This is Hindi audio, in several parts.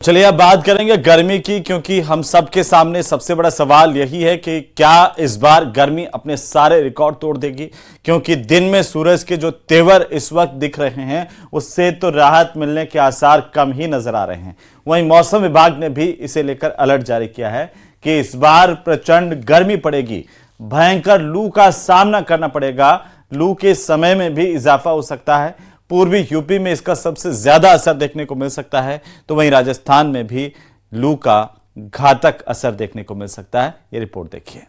चलिए अब बात करेंगे गर्मी की, क्योंकि हम सबके सामने सबसे बड़ा सवाल यही है कि क्या इस बार गर्मी अपने सारे रिकॉर्ड तोड़ देगी। क्योंकि दिन में सूरज के जो तेवर इस वक्त दिख रहे हैं उससे तो राहत मिलने के आसार कम ही नजर आ रहे हैं। वहीं मौसम विभाग ने भी इसे लेकर अलर्ट जारी किया है कि इस बार प्रचंड गर्मी पड़ेगी, भयंकर लू का सामना करना पड़ेगा। लू के समय में भी इजाफा हो सकता है। पूर्वी यूपी में इसका सबसे ज्यादा असर देखने को मिल सकता है, तो वहीं राजस्थान में भी लू का घातक असर देखने को मिल सकता है। ये रिपोर्ट देखिए।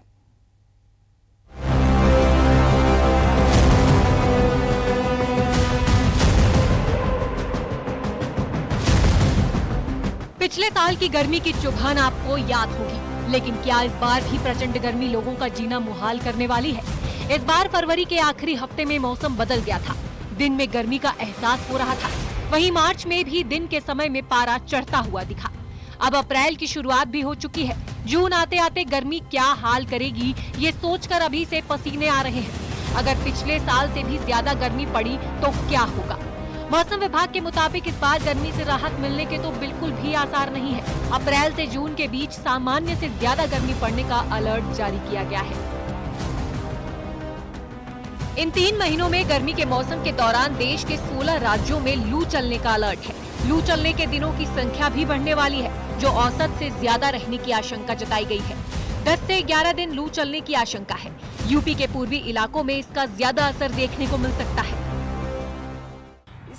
पिछले साल की गर्मी की चुभन आपको याद होगी, लेकिन क्या इस बार भी प्रचंड गर्मी लोगों का जीना मुहाल करने वाली है? इस बार फरवरी के आखिरी हफ्ते में मौसम बदल गया था, दिन में गर्मी का एहसास हो रहा था। वहीं मार्च में भी दिन के समय में पारा चढ़ता हुआ दिखा। अब अप्रैल की शुरुआत भी हो चुकी है। जून आते आते गर्मी क्या हाल करेगी, ये सोचकर अभी से पसीने आ रहे हैं। अगर पिछले साल से भी ज्यादा गर्मी पड़ी तो क्या होगा? मौसम विभाग के मुताबिक इस बार गर्मी से राहत मिलने के तो बिल्कुल भी आसार नहीं है। अप्रैल से जून के बीच सामान्य से ज्यादा गर्मी पड़ने का अलर्ट जारी किया गया है। इन 3 महीनों में गर्मी के मौसम के दौरान देश के 16 राज्यों में लू चलने का अलर्ट है। लू चलने के दिनों की संख्या भी बढ़ने वाली है, जो औसत से ज्यादा रहने की आशंका जताई गई है। 10 से 11 दिन लू चलने की आशंका है। यूपी के पूर्वी इलाकों में इसका ज्यादा असर देखने को मिल सकता है।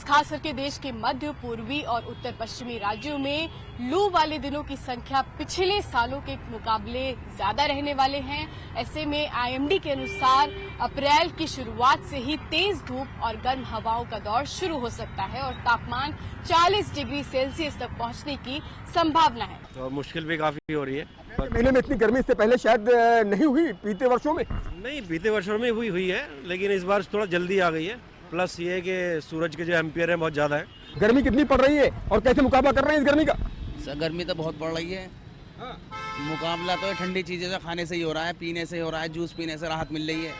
खास करके देश के मध्य, पूर्वी और उत्तर पश्चिमी राज्यों में लू वाले दिनों की संख्या पिछले सालों के मुकाबले ज्यादा रहने वाले हैं। ऐसे में आईएमडी के अनुसार अप्रैल की शुरुआत से ही तेज धूप और गर्म हवाओं का दौर शुरू हो सकता है और तापमान 40 डिग्री सेल्सियस तक पहुंचने की संभावना है। तो मुश्किल भी काफी हो रही है। महीने में इतनी गर्मी इससे पहले शायद नहीं हुई, बीते वर्षों में नहीं, बीते वर्षों में हुई है, लेकिन इस बार थोड़ा जल्दी आ गई है। प्लस ये है कि सूरज के जो एम्पियर है बहुत ज्यादा है। गर्मी कितनी पड़ रही है और कैसे मुकाबला कर रहे हैं इस गर्मी का? सर गर्मी तो बहुत पड़ रही है। मुकाबला तो ठंडी चीजें से खाने से ही हो रहा है, पीने से ही हो रहा है, जूस पीने से राहत मिल रही है।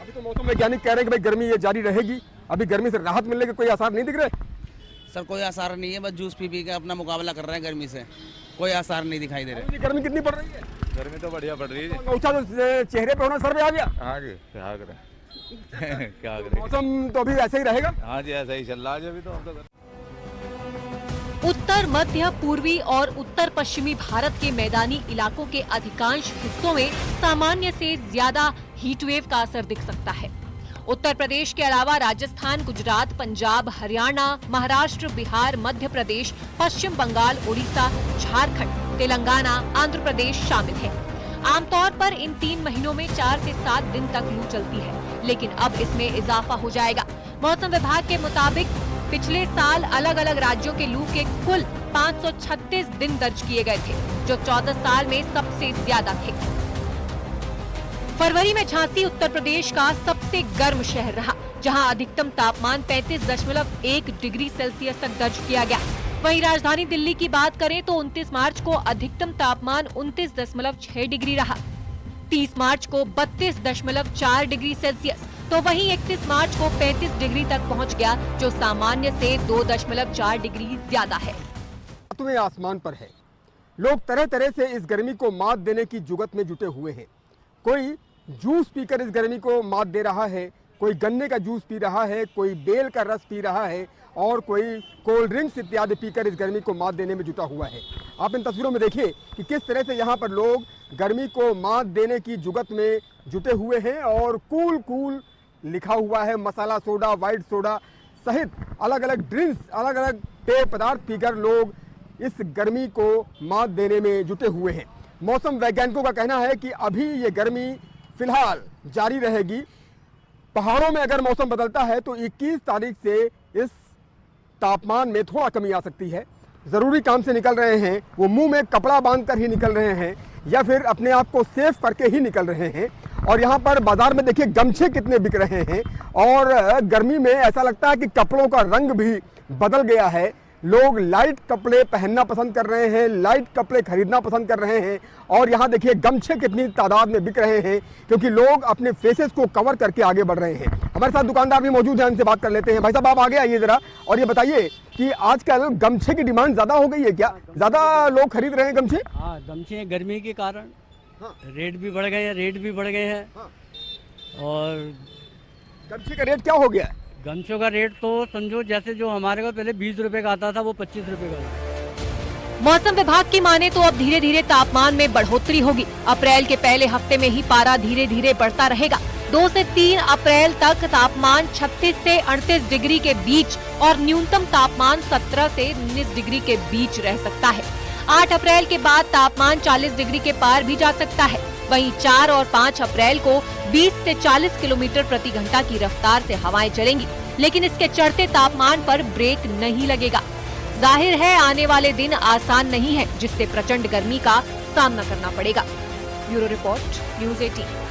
अभी तो मौसम वैज्ञानिक कह रहे हैं कि भाई गर्मी ये जारी रहेगी, अभी गर्मी से राहत मिलने के कोई आसार नहीं दिख रहे। सर कोई आसार नहीं है, बस जूस पी के अपना मुकाबला कर रहे हैं गर्मी से, कोई आसार नहीं दिखाई दे रहे। गर्मी कितनी पड़ रही है? गर्मी तो बढ़िया पड़ रही है। ऊंचा तो चेहरे पे होना सर पे आ गया। आगे क्या करें क्या करें, मौसम तो अभी ऐसे ही रहेगा। हाँ जी, ऐसा ही चल रहा है अभी तो। उत्तर, मध्य, पूर्वी और उत्तर पश्चिमी भारत के मैदानी इलाकों के अधिकांश हिस्सों में सामान्य से ज्यादा हीट वेव का असर दिख सकता है। उत्तर प्रदेश के अलावा राजस्थान, गुजरात, पंजाब, हरियाणा, महाराष्ट्र, बिहार, मध्य प्रदेश, पश्चिम बंगाल, उड़ीसा, झारखंड, तेलंगाना, आंध्र प्रदेश शामिल है। आमतौर पर इन 3 महीनों में 4 से 7 दिन तक लू चलती है, लेकिन अब इसमें इजाफा हो जाएगा। मौसम विभाग के मुताबिक पिछले साल अलग अलग राज्यों के लू के कुल 536 दिन दर्ज किए गए थे, जो 14 साल में सबसे ज्यादा थे। फरवरी में झांसी उत्तर प्रदेश का सबसे गर्म शहर रहा, जहां अधिकतम तापमान 35.1 डिग्री सेल्सियस तक दर्ज किया गया। वहीं राजधानी दिल्ली की बात करें तो 29 मार्च को अधिकतम तापमान 29.6 डिग्री रहा। 30 मार्च को 32.4 डिग्री सेल्सियस, तो वहीं 31 मार्च को 35 डिग्री तक पहुंच गया, जो सामान्य से 2.4 डिग्री ज्यादा है। तुम्हें आसमान पर है, लोग तरह तरह से इस गर्मी को मात देने की जुगत में जुटे हुए हैं। कोई जूस पीकर इस गर्मी को मात दे रहा है, कोई गन्ने का जूस पी रहा है, कोई बेल का रस पी रहा है और कोई कोल्ड ड्रिंक्स इत्यादि पीकर इस गर्मी को मात देने में जुटा हुआ है। आप इन तस्वीरों में देखिए कि किस तरह से यहाँ पर लोग गर्मी को मात देने की जुगत में जुटे हुए हैं और कूल कूल लिखा हुआ है, मसाला सोडा, वाइट सोडा सहित अलग अलग ड्रिंक्स, अलग अलग पेय पदार्थ पीकर लोग इस गर्मी को मात देने में जुटे हुए हैं। मौसम वैज्ञानिकों का कहना है कि अभी ये गर्मी फिलहाल जारी रहेगी। पहाड़ों में अगर मौसम बदलता है तो 21 तारीख से इस तापमान में थोड़ा कमी आ सकती है। ज़रूरी काम से निकल रहे हैं वो मुंह में कपड़ा बांधकर ही निकल रहे हैं या फिर अपने आप को सेफ करके ही निकल रहे हैं। और यहाँ पर बाजार में देखिए गमछे कितने बिक रहे हैं और गर्मी में ऐसा लगता है कि कपड़ों का रंग भी बदल गया है। लोग लाइट कपड़े पहनना पसंद कर रहे हैं, लाइट कपड़े खरीदना पसंद कर रहे हैं और यहाँ देखिए गमछे कितनी तादाद में बिक रहे हैं, क्योंकि लोग अपने फेसेस को कवर करके आगे बढ़ रहे हैं। हमारे साथ दुकानदार भी मौजूद हैं, उनसे बात कर लेते हैं। भाई साहब आप आगे आइए जरा और ये बताइए कि आजकल गमछे की डिमांड ज्यादा हो गई है क्या? ज्यादा लोग खरीद रहे हैं गमछे? हाँ, गमछे गर्मी के कारण हाँ। रेट भी बढ़ गए हैं हाँ। और गमछे का रेट क्या हो गया है? गमछों का रेट तो समझो जैसे जो हमारे को पहले 20 रुपए का आता था वो 25 रुपए का है। मौसम विभाग की माने तो अब धीरे धीरे तापमान में बढ़ोतरी होगी। अप्रैल के पहले हफ्ते में ही पारा धीरे धीरे बढ़ता रहेगा। 2 से 3 अप्रैल तक तापमान 36 से 38 डिग्री के बीच और न्यूनतम तापमान 17 से 19 डिग्री के बीच रह सकता है। 8 अप्रैल के बाद तापमान 40 डिग्री के पार भी जा सकता है। वहीं 4 और 5 अप्रैल को 20 से 40 किलोमीटर प्रति घंटा की रफ्तार से हवाएं चलेंगी, लेकिन इसके चढ़ते तापमान पर ब्रेक नहीं लगेगा। जाहिर है आने वाले दिन आसान नहीं है, जिससे प्रचंड गर्मी का सामना करना पड़ेगा। Bureau report, news 18।